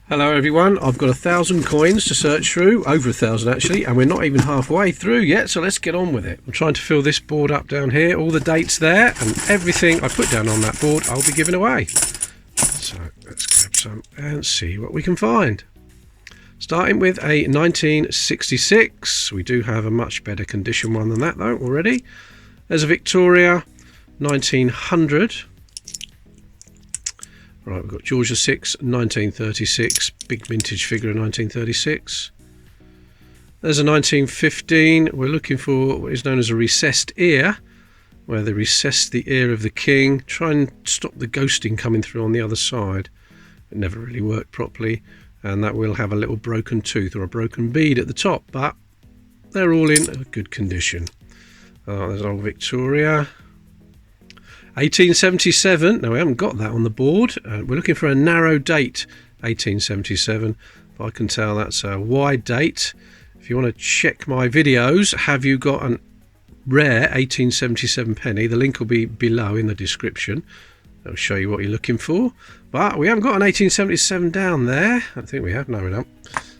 Hello everyone, I've got 1,000 coins to search through, over 1,000 actually, and we're not even halfway through yet, so let's get on with it. I'm trying to fill this board up down here, all the dates there, and everything I put down on that board I'll be giving away. So let's grab some and see what we can find. Starting with a 1966, we do have a much better condition one than that though already. There's a Victoria 1900. Right, we've got George VI, 1936, big vintage figure of 1936. There's a 1915. We're looking for what is known as a recessed ear, where they recess the ear of the king, try and stop the ghosting coming through on the other side. It never really worked properly, and that will have a little broken tooth or a broken bead at the top, but they're all in good condition. There's an old Victoria. 1877, now we haven't got that on the board, we're looking for a narrow date, 1877, but I can tell that's a wide date. If you want to check my videos, have you got a rare 1877 penny, the link will be below in the description. That'll show you what you're looking for, but we haven't got an 1877 down there. I think we have, no we don't,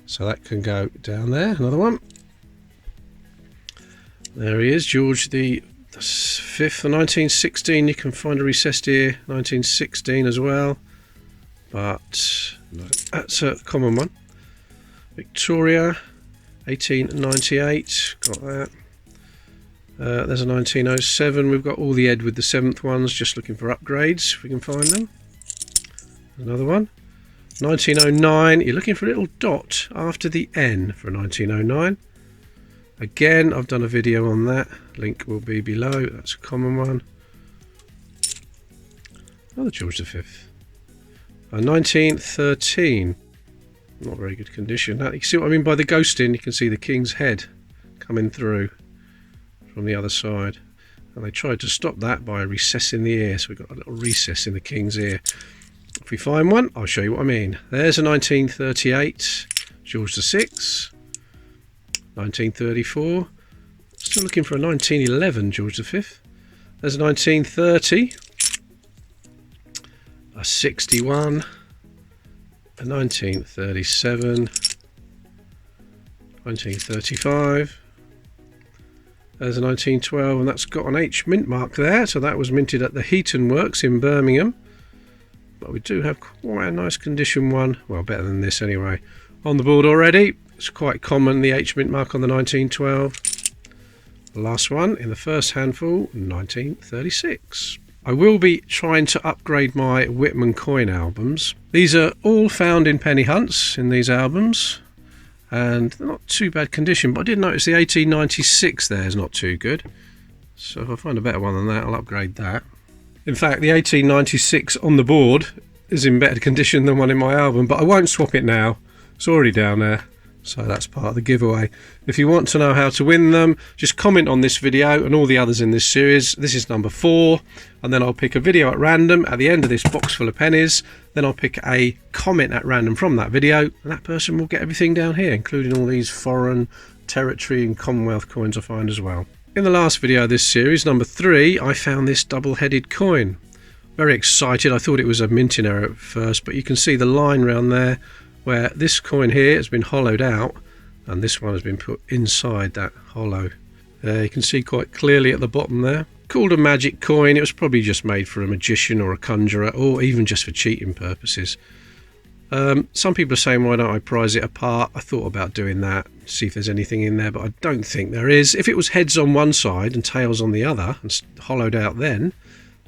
so that can go down there. Another one, there he is, George the 5th, the 1916, you can find a recessed ear, 1916 as well, but no, that's a common one. Victoria 1898, got that. There's a 1907, we've got all the Edward the 7th ones, just looking for upgrades if we can find them. Another one, 1909, you're looking for a little dot after the N for a 1909. Again, I've done a video on that, link will be below, that's a common one. Another George V. A 1913, not very good condition. Now, you see what I mean by the ghosting, you can see the king's head coming through from the other side. And they tried to stop that by recessing the ear, so we've got a little recess in the king's ear. If we find one, I'll show you what I mean. There's a 1938, George VI. 1934, still looking for a 1911 George V. There's a 1930, a 61, a 1937, 1935. There's a 1912, and that's got an H mint mark there, so that was minted at the Heaton Works in Birmingham. But we do have quite a nice condition one, well better than this anyway, on the board already. It's quite common, the H mint mark on the 1912. The last one in the first handful, 1936. I will be trying to upgrade my Whitman coin albums. These are all found in penny hunts in these albums, and they're not too bad condition, but I did notice the 1896 there is not too good. So if I find a better one than that, I'll upgrade that. In fact, the 1896 on the board is in better condition than one in my album, but I won't swap it now. It's already down there. So that's part of the giveaway. If you want to know how to win them, just comment on this video and all the others in this series. This is number 4, and then I'll pick a video at random at the end of this box full of pennies. Then I'll pick a comment at random from that video, and that person will get everything down here, including all these foreign, territory and Commonwealth coins I find as well. In the last video of this series, number 3, I found this double-headed coin. Very excited. I thought it was a minting error at first, but you can see the line around there, where this coin here has been hollowed out and this one has been put inside that hollow. You can see quite clearly at the bottom there. Called a magic coin, it was probably just made for a magician or a conjurer, or even just for cheating purposes. Some people are saying, why don't I prize it apart? I thought about doing that, see if there's anything in there, but I don't think there is. If it was heads on one side and tails on the other and hollowed out then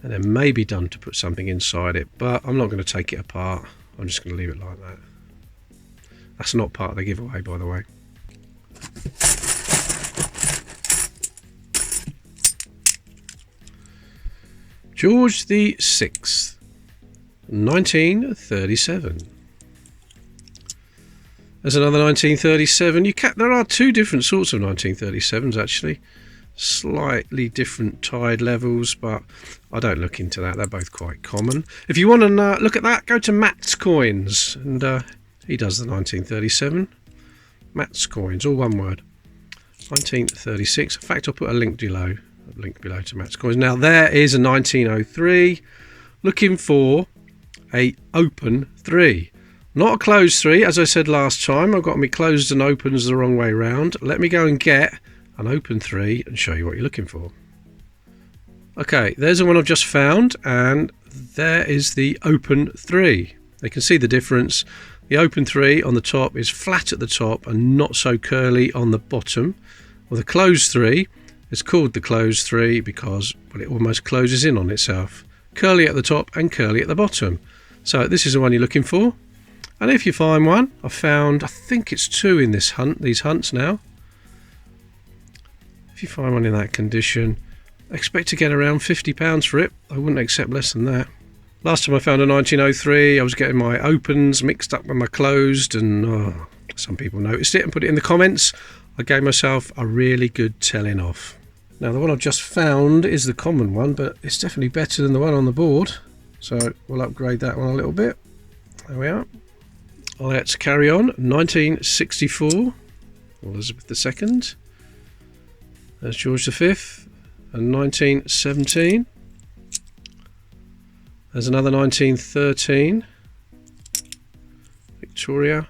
it may be done to put something inside it, but I'm not going to take it apart. I'm just going to leave it like that. That's not part of the giveaway, by the way. George the 6th, 1937. There's another 1937. There are two different sorts of 1937s actually. Slightly different tide levels, but I don't look into that. They're both quite common. If you want to look at that, go to Matt's Coins, and he does the 1937. Matt's Coins, all one word. 1936. In fact, I'll put a link below to Matt's Coins. Now there is a 1903. Looking for a open 3. Not a closed 3, as I said last time. I've got me closed and opens the wrong way round. Let me go and get an open 3 and show you what you're looking for. Okay, there's the one I've just found, and there is the open 3. You can see the difference. The open 3 on the top is flat at the top and not so curly on the bottom. Well, the closed 3 is called the closed 3 because, well, it almost closes in on itself. Curly at the top and curly at the bottom. So this is the one you're looking for. And if you find one, I think it's 2 in these hunts now. If you find one in that condition, expect to get around £50 for it. I wouldn't accept less than that. Last time I found a 1903, I was getting my opens mixed up with my closed, and some people noticed it and put it in the comments. I gave myself a really good telling off. Now the one I've just found is the common one, but it's definitely better than the one on the board. So we'll upgrade that one a little bit. There we are. Let's carry on. 1964, Elizabeth II. There's George V. And 1917. There's another 1913. Victoria.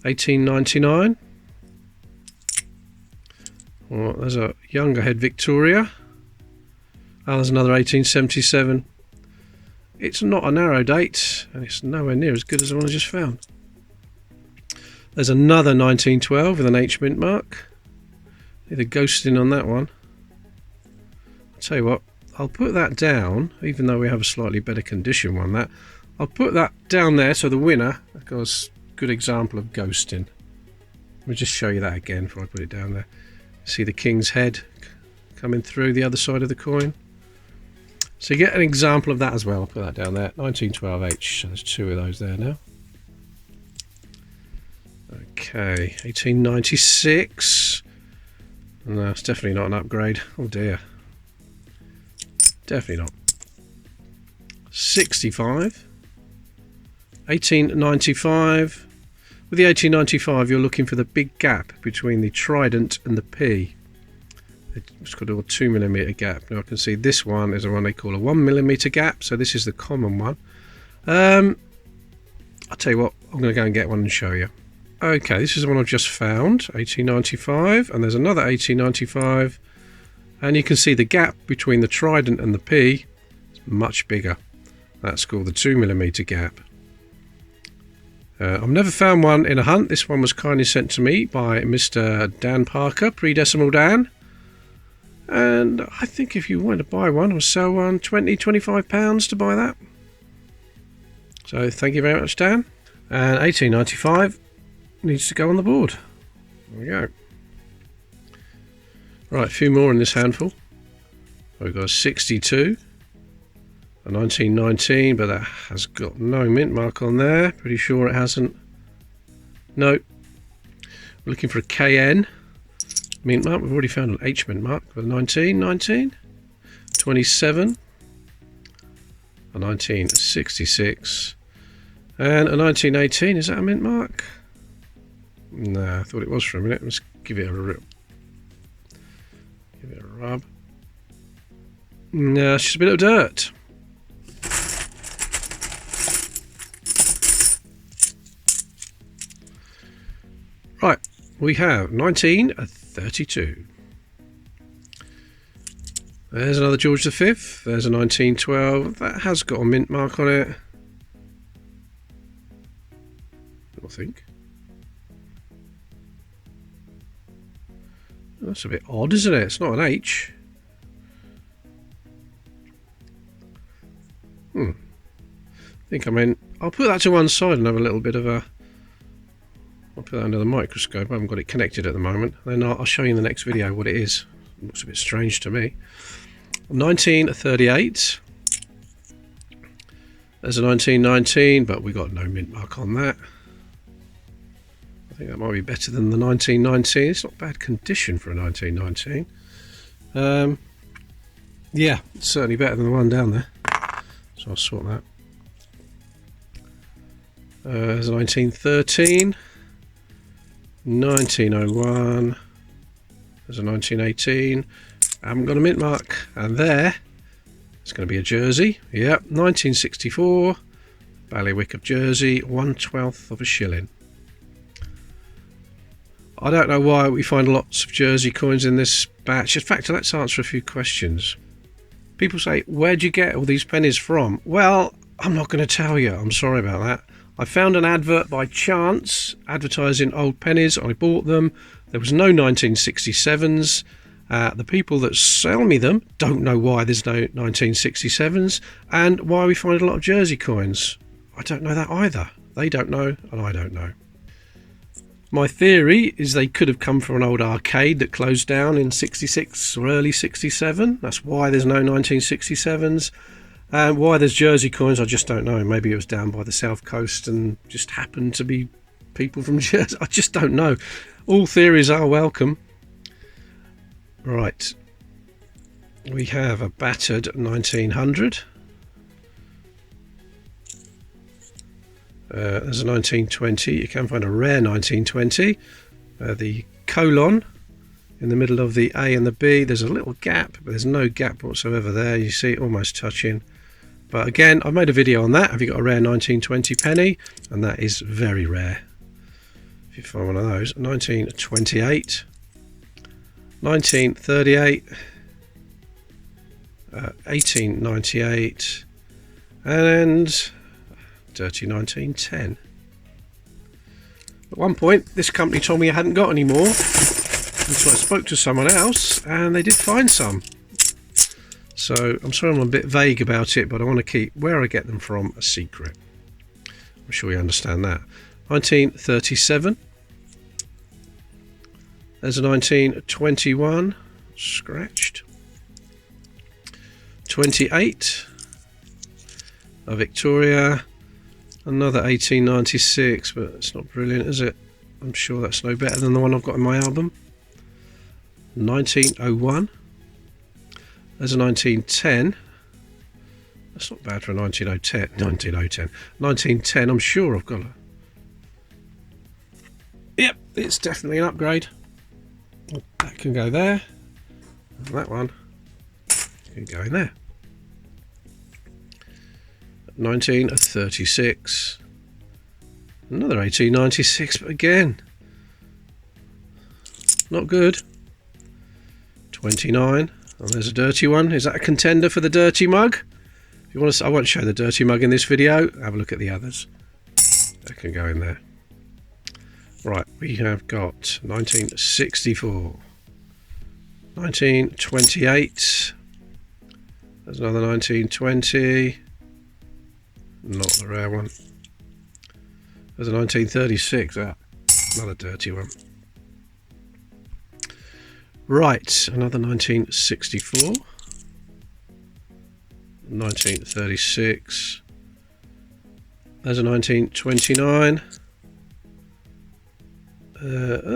1899. Well, there's a younger head Victoria. Oh, there's another 1877. It's not a narrow date, and it's nowhere near as good as the one I just found. There's another 1912 with an H mint mark. The ghosting on that one. I'll tell you what, I'll put that down, even though we have a slightly better condition one. I'll put that down there so the winner, of course, good example of ghosting. Let me just show you that again before I put it down there. See the king's head coming through the other side of the coin. So you get an example of that as well. I'll put that down there. 1912H. So there's 2 of those there now. Okay, 1896. No, it's definitely not an upgrade. Oh dear. Definitely not. 65. 1895. With the 1895, you're looking for the big gap between the trident and the P. It's got a 2mm gap. Now I can see this one is the one they call a 1mm gap, so this is the common one. I'll tell you what, I'm going to go and get one and show you. Okay, this is the one I've just found, 1895, and there's another 1895, and you can see the gap between the trident and the P is much bigger. That's called the 2mm gap. I've never found one in a hunt. This one was kindly sent to me by Mr. Dan Parker, pre-decimal Dan. And I think if you want to buy one or sell one, £20–25 to buy that. So thank you very much, Dan. And 1895 needs to go on the board. There we go. Right, a few more in this handful. We've got a 62, a 1919, but that has got no mint mark on there. Pretty sure it hasn't. No. We're looking for a KN. Mint mark, we've already found an H mint mark with 19, 27, a 1966, and a 1918. Is that a mint mark? No, I thought it was for a minute. Let's give it a rip. Give it a rub. No, it's just a bit of dirt. Right, we have 1932. There's another George V. There's a 1912. That has got a mint mark on it. I think. That's a bit odd, isn't it? It's not an H. I think I'll put that to one side and have a little bit of a... I'll put that under the microscope. I haven't got it connected at the moment. Then I'll show you in the next video what it is. It looks a bit strange to me. 1938. There's a 1919, but we got no mint mark on that. I think that might be better than the 1919. It's not bad condition for a 1919. Yeah, it's certainly better than the one down there. So I'll sort that. There's a 1913. 1901. There's a 1918. I haven't got a mint mark. And there, it's going to be a jersey. Yep, 1964. Bailiwick of Jersey, 1/12 of a shilling. I don't know why we find lots of Jersey coins in this batch. In fact, let's answer a few questions. People say, where'd you get all these pennies from? Well, I'm not going to tell you. I'm sorry about that. I found an advert by chance advertising old pennies. I bought them. There was no 1967s. The people that sell me them don't know why there's no 1967s and why we find a lot of Jersey coins. I don't know that either. They don't know and I don't know. My theory is they could have come from an old arcade that closed down in 66 or early 67. That's why there's no 1967s. And why there's Jersey coins, I just don't know. Maybe it was down by the south coast and just happened to be people from Jersey. I just don't know. All theories are welcome. Right. We have a battered 1900. There's a 1920. You can find a rare 1920. The colon in the middle of the A and the B. There's a little gap, but there's no gap whatsoever there. You see it almost touching. But again, I've made a video on that. Have you got a rare 1920 penny? And that is very rare. If you find one of those. 1928. 1938. 1898. And dirty 1910. At one point, this company told me I hadn't got any more. And so I spoke to someone else and they did find some. So I'm sorry I'm a bit vague about it, but I want to keep where I get them from a secret. I'm sure you understand that. 1937. There's a 1921 scratched. 28. A Victoria. Another 1896, but it's not brilliant, is it? I'm sure that's no better than the one I've got in my album. 1901. There's a 1910. That's not bad for a 1910. 1910. I'm sure I've got a... Yep, it's definitely an upgrade. That can go there. And that one can go in there. 1936. Another 1896, but again, not good. 29. And there's a dirty one. Is that a contender for the dirty mug? If you want to, I won't show the dirty mug in this video. Have a look at the others. That can go in there. Right, we have got 1964. 1928. There's another 1920. Not the rare one. There's a 1936. Another dirty one. Right, another 1964. 1936. There's a 1929.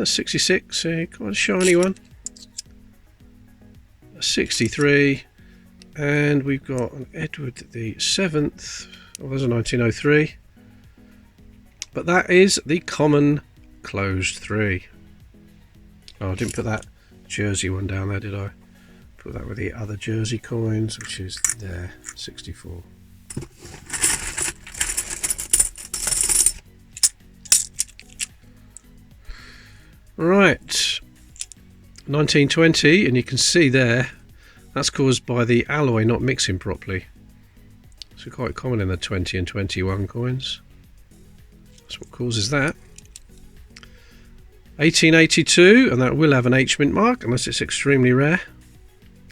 66, quite a shiny one. A 63. And we've got an Edward the 7th. Oh, there's a 1903. But that is the common closed 3. Oh, I didn't put that Jersey one down there, did I? Put that with the other Jersey coins, which is there, 64. Right, 1920, and you can see there, that's caused by the alloy not mixing properly. So quite common in the 20 and 21 coins. That's what causes that. 1882, and that will have an H mint mark unless it's extremely rare.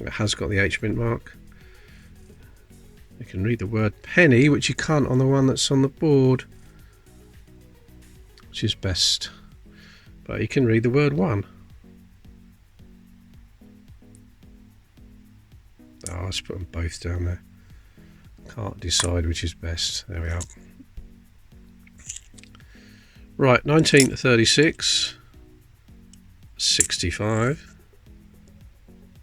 It has got the H mint mark. You can read the word penny, which you can't on the one that's on the board, which is best. But you can read the word 1. Oh, let's put them both down there. Can't decide which is best. There we are. Right, 1936. 65.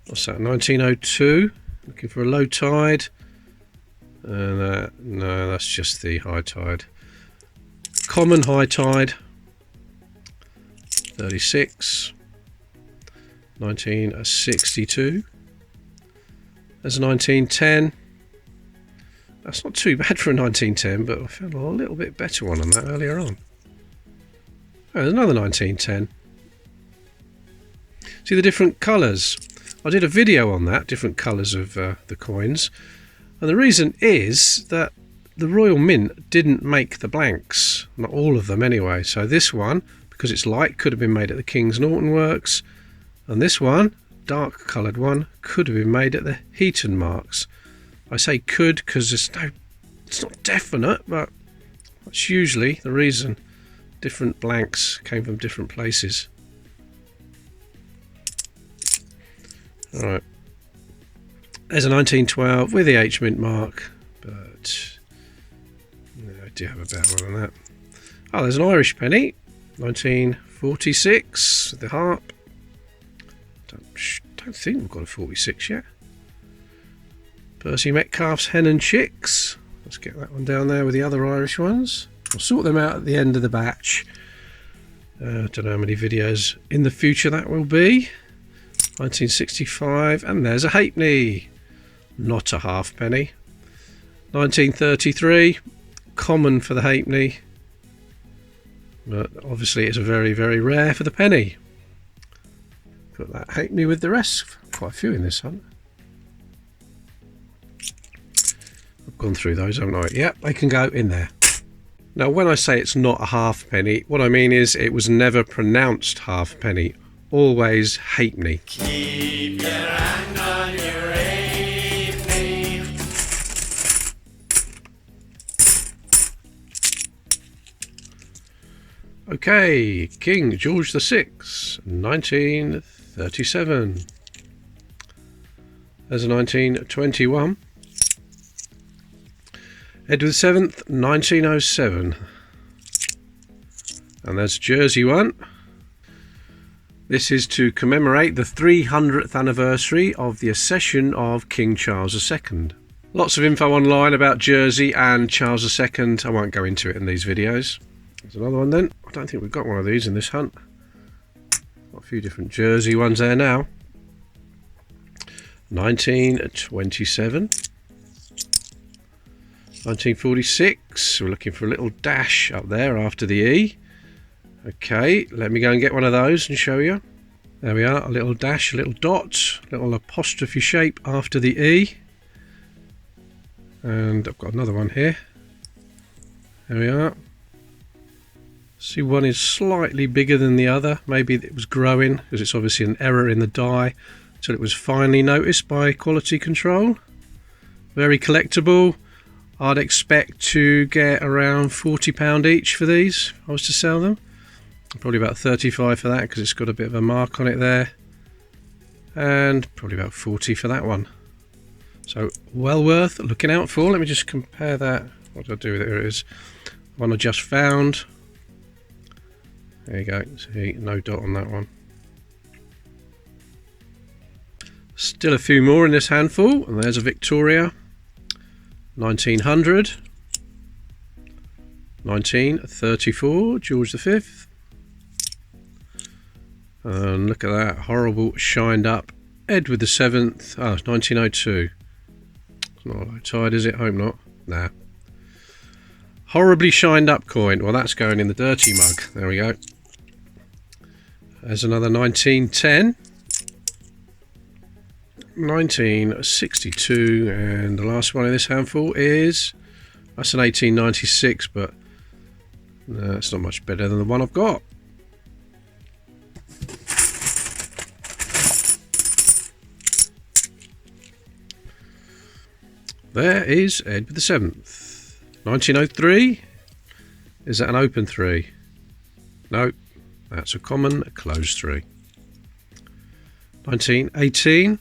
What's that? 1902. Looking for a low tide. No, that's just the high tide. Common high tide. 36. 1962. There's a 1910. That's not too bad for a 1910, but I found a little bit better one on that earlier on. Oh, there's another 1910. See the different colours? I did a video on that, different colours of the coins. And the reason is that the Royal Mint didn't make the blanks. Not all of them anyway. So this one, because it's light, could have been made at the King's Norton Works. And this one, dark coloured one, could have been made at the Heaton Marks. I say could because it's not definite, but that's usually the reason. Different blanks came from different places. Alright. There's a 1912 with the H mint mark, but no, I do have a better one than that. Oh, there's an Irish penny, 1946 with the harp. Don't think we've got a 46 yet. Percy Metcalf's Hen and Chicks. Let's get that one down there with the other Irish ones. I'll sort them out at the end of the batch. Don't know how many videos in the future that will be. 1965, and there's a halfpenny. Not a halfpenny. 1933, common for the halfpenny, but obviously it's very, very rare for the penny. Put that halfpenny with the rest. Quite a few in this hunt. I've gone through those, haven't I? Yep, they can go in there. Now, when I say it's not a halfpenny, what I mean is it was never pronounced halfpenny. Always halfpenny. Keep your hand on your halfpenny. Okay, King George VI, 1937. There's a 1921. Edward VII, 1907. And there's Jersey one. This is to commemorate the 300th anniversary of the accession of King Charles II. Lots of info online about Jersey and Charles II. I won't go into it in these videos. There's another one then. I don't think we've got one of these in this hunt. Got a few different Jersey ones there now. 1927. 1946. We're looking for a little dash up there after the E. Okay, let me go and get one of those and show you. There we are, a little dash, a little dot, a little apostrophe shape after the E. And I've got another one here. There we are. See, one is slightly bigger than the other. Maybe it was growing because it's obviously an error in the die until it was finally noticed by quality control. Very collectible. I'd expect to get around £40 each for these if I was to sell them. Probably about 35 for that because it's got a bit of a mark on it there. And probably about 40 for that one. So well worth looking out for. Let me just compare that. What did I do with it? Here it is. One I just found. There you go. See, no dot on that one. Still a few more in this handful. And there's a Victoria. 1900. 1934. George V. And look at that, horrible shined up Edward VII. Oh, 1902. It's not low tide, is it? Hope not. Nah. Horribly shined up coin. Well, that's going in the dirty mug. There we go. There's another 1910. 1962. And the last one in this handful is... That's an 1896, but... No, it's not much better than the one I've got. There is Edward VII. 1903. Is that an open 3? No, that's a common closed 3. 1918.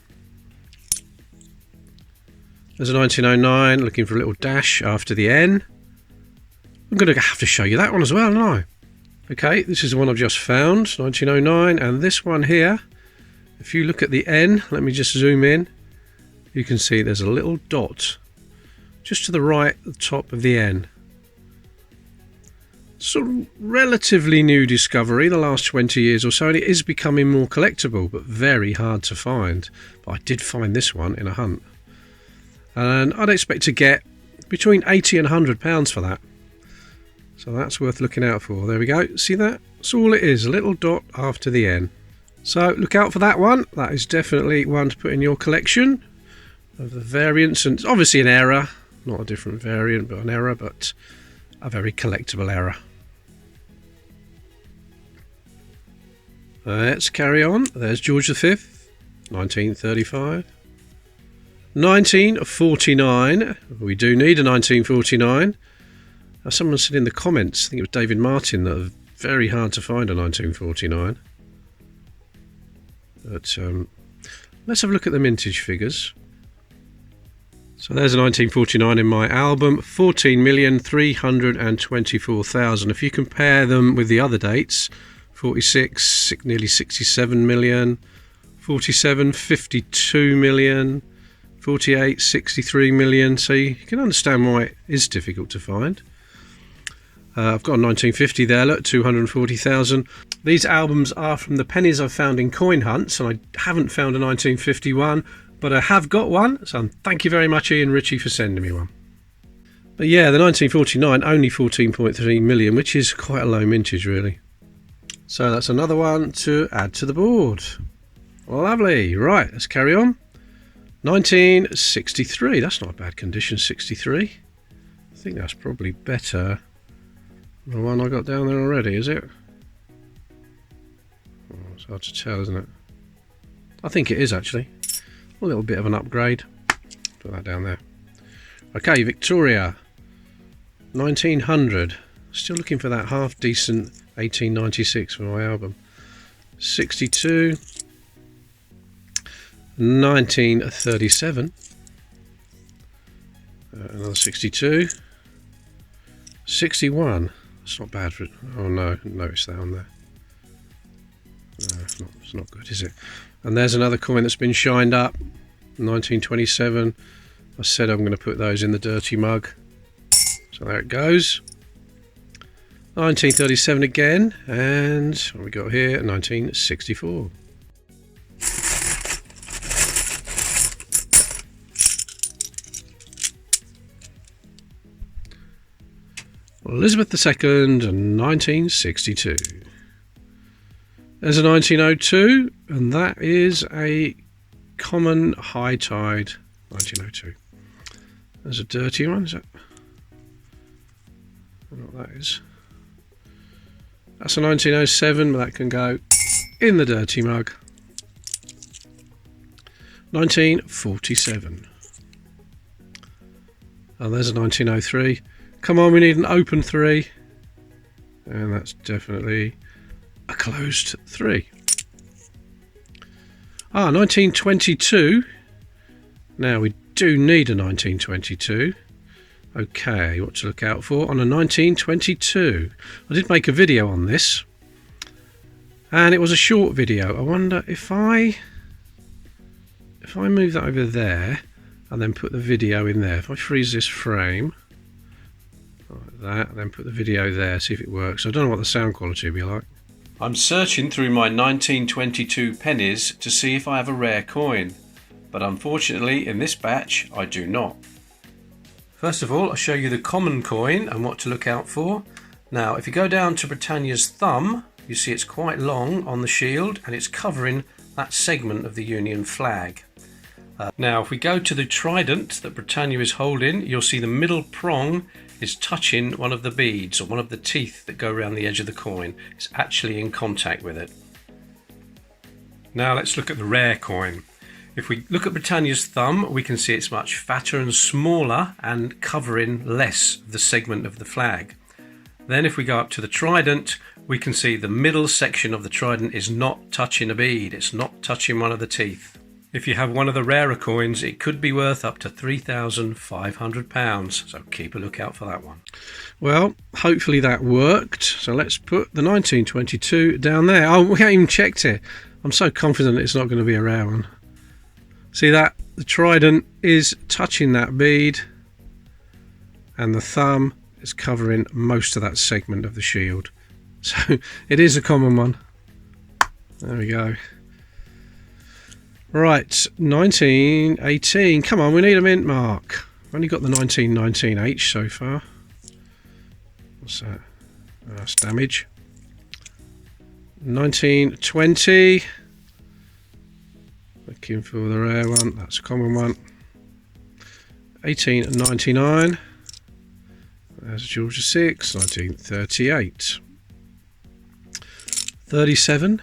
There's a 1909. Looking for a little dash after the N. I'm going to have to show you that one as well, aren't I? Okay, this is the one I've just found. 1909. And this one here, if you look at the N, let me just zoom in. You can see there's a little dot just to the right at the top of the N. Sort of relatively new discovery the last 20 years or so, and it is becoming more collectible but very hard to find. But I did find this one in a hunt, and I'd expect to get between £80 and £100 for that. So that's worth looking out for. There we go. See that? That's all it is, a little dot after the N. So look out for that one. That is definitely one to put in your collection of the variants, and obviously an error, not a different variant but an error, but a very collectible error. Let's carry on. There's George V, 1935. 1949. We do need a 1949. Now someone said in the comments, I think it was David Martin, that it's very hard to find a 1949. But let's have a look at the mintage figures. So there's a 1949 in my album, 14,324,000. If you compare them with the other dates, 46, nearly 67 million, 47, 52 million, 48, 63 million. So you can understand why it is difficult to find. I've got a 1950 there, look, 240,000. These albums are from the pennies I've found in coin hunts, and I haven't found a 1951, but I have got one, so thank you very much, Ian Ritchie, for sending me one. But yeah, the 1949, only 14.3 million, which is quite a low mintage, really. So that's another one to add to the board. Lovely. Right, let's carry on. 1963, that's not a bad condition, 63. I think that's probably better than the one I got down there already, is it? Oh, it's hard to tell, isn't it? I think it is, actually. A little bit of an upgrade. Put that down there. Okay, Victoria, 1900. Still looking for that half decent 1896 for my album. 62. 1937. Another 62. 61. That's not bad for it. Oh no, notice that on there. No, it's not good, is it? And there's another coin that's been shined up. 1927. I said I'm going to put those in the dirty mug. So there it goes. 1937 again. And what have we got here? 1964. Elizabeth II, 1962. There's a 1902, and that is a common high tide 1902. There's a dirty one, is that? I don't know what that is. That's a 1907, but that can go in the dirty mug. 1947. And there's a 1903. Come on, we need an open 3. And that's definitely a closed 3. 1922. Now we do need a 1922. Okay, what to look out for on a 1922. I did make a video on this, and it was a short video. I wonder if I move that over there and then put the video in there. If I freeze this frame like that, and then put the video there, see if it works. I don't know what the sound quality will be like. I'm searching through my 1922 pennies to see if I have a rare coin, but unfortunately in this batch I do not. First of all, I'll show you the common coin and what to look out for. Now if you go down to Britannia's thumb, you see it's quite long on the shield and it's covering that segment of the Union flag. Now if we go to the trident that Britannia is holding, you'll see the middle prong is touching one of the beads or one of the teeth that go around the edge of the coin. It's actually in contact with it. Now let's look at the rare coin. If we look at Britannia's thumb, we can see it's much fatter and smaller and covering less of the segment of the flag. Then if we go up to the trident, we can see the middle section of the trident is not touching a bead. It's not touching one of the teeth. If you have one of the rarer coins, it could be worth up to £3,500, so keep a lookout for that one. Well, hopefully that worked. So let's put the 1922 down there. Oh, we haven't even checked it. I'm so confident it's not going to be a rare one. See that? The trident is touching that bead, and the thumb is covering most of that segment of the shield. So it is a common one. There we go. Right, 1918. Come on, we need a mint mark. I've only got the 1919H so far. What's that? That's damage. 1920. Looking for the rare one. That's a common one. 1899. There's Georgia 6. 1938. 37.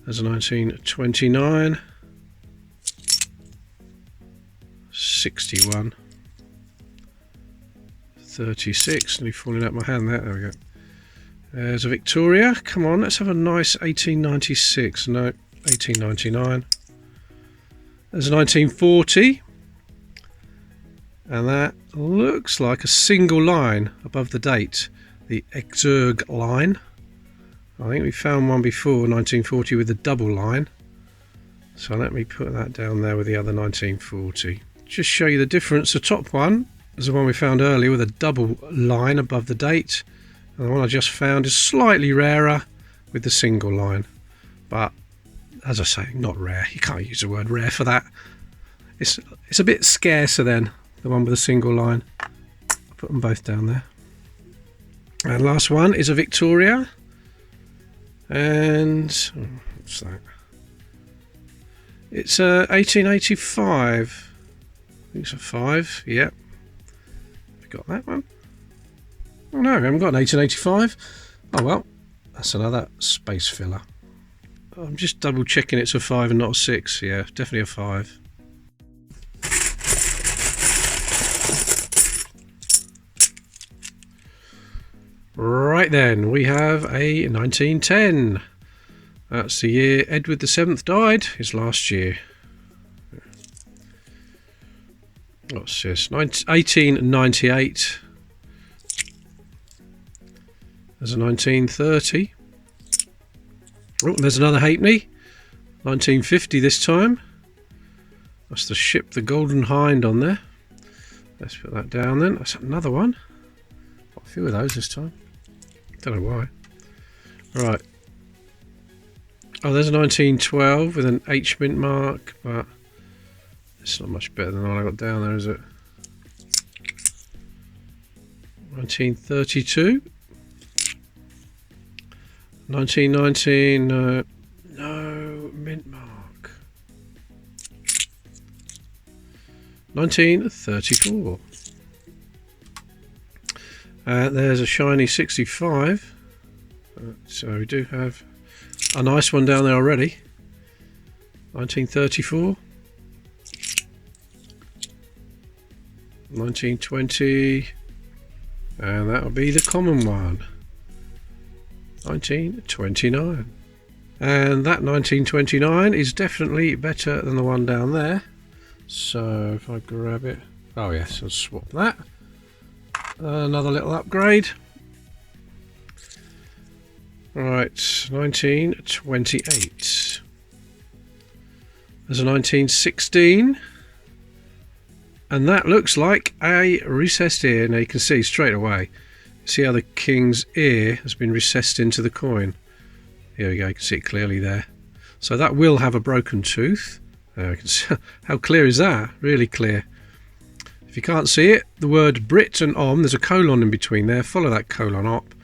There's a 1929. 61. 36. Nearly falling out my hand there. There we go. There's a Victoria. Come on, let's have a nice 1896. No, 1899. There's a 1940. And that looks like a single line above the date. The Exerg line. I think we found one before, 1940, with a double line. So let me put that down there with the other 1940. Just show you the difference. The top one is the one we found earlier with a double line above the date. And the one I just found is slightly rarer with the single line. But, as I say, not rare. You can't use the word rare for that. It's a bit scarcer then, the one with the single line. I'll put them both down there. And last one is a Victoria. And, what's that? It's 1885. I think it's a 5, yep. Have you got that one? Oh no, we haven't got an 1885. Oh well, that's another space filler. I'm just double checking it's a 5 and not a 6. Yeah, definitely a 5. Right then, we have a 1910. That's the year Edward VII died, his last year. What's this? 1898. There's a 1930. Oh, there's another halfpenny. 1950 this time. That's the ship, the Golden Hind on there. Let's put that down then. That's another one. Got a few of those this time. Don't know why. Right. Oh, there's a 1912 with an H mint mark, but it's not much better than the one I got down there, is it? 1932. 1919, no mint mark. 1934. There's a shiny 65. So we do have a nice one down there already. 1934. 1920. And that'll be the common one. 1929. And that 1929 is definitely better than the one down there. So if I grab it, oh yes, I'll swap that. Another little upgrade. Right, 1928. There's a 1916. And that looks like a recessed ear. Now you can see straight away. See how the king's ear has been recessed into the coin. Here we go, you can see it clearly there. So that will have a broken tooth. There, you can see, how clear is that? Really clear. If you can't see it, the word Brit and Om, there's a colon in between there. Follow that colon up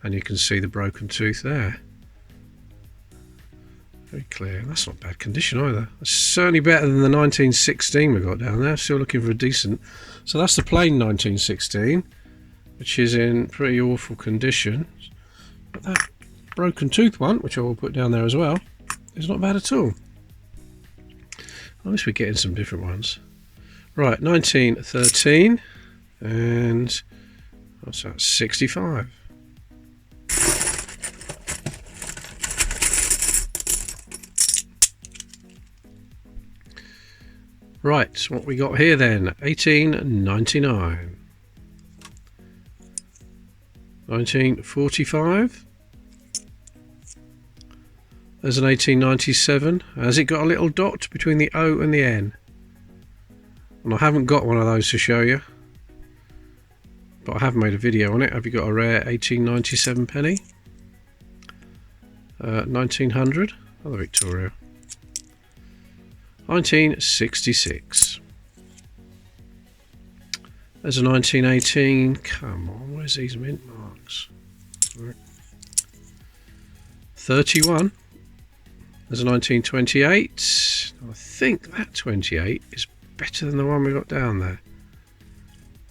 and you can see the broken tooth there. Very clear. That's not bad condition either. It's certainly better than the 1916 we got down there. Still looking for a decent. So that's the plain 1916, which is in pretty awful condition. But that broken tooth one, which I will put down there as well, is not bad at all. At least we're getting some different ones. Right, 1913, and what's that? 65. Right, what we got here then? 1899. 1945. There's an 1897. Has it got a little dot between the O and the N? And I haven't got one of those to show you, but I have made a video on it. Have you got a rare 1897 penny? 1900. Another Victoria. 1966. There's a 1918. Come on, where's these mint marks? 31. There's a 1928. I think that 28 is better than the one we got down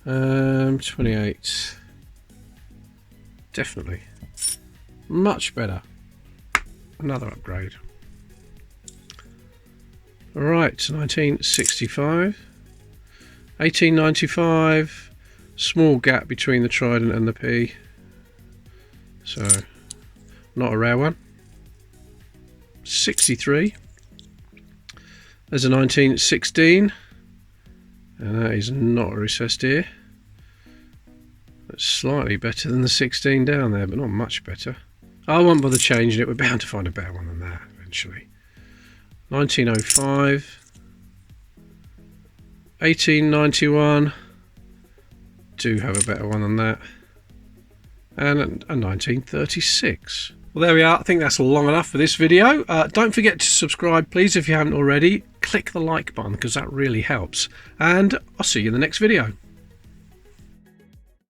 there. 28. Definitely. Much better. Another upgrade. Alright, 1965. 1895. Small gap between the Trident and the P. So, not a rare one. 63. There's a 1916. And that is not a recessed ear. That's slightly better than the 16 down there, but not much better. I won't bother changing it. We're bound to find a better one than that eventually. 1905. 1891. Do have a better one than that. And a 1936. Well, there we are. I think that's long enough for this video. Don't forget to subscribe, please, if you haven't already. Click the like button because that really helps. And I'll see you in the next video.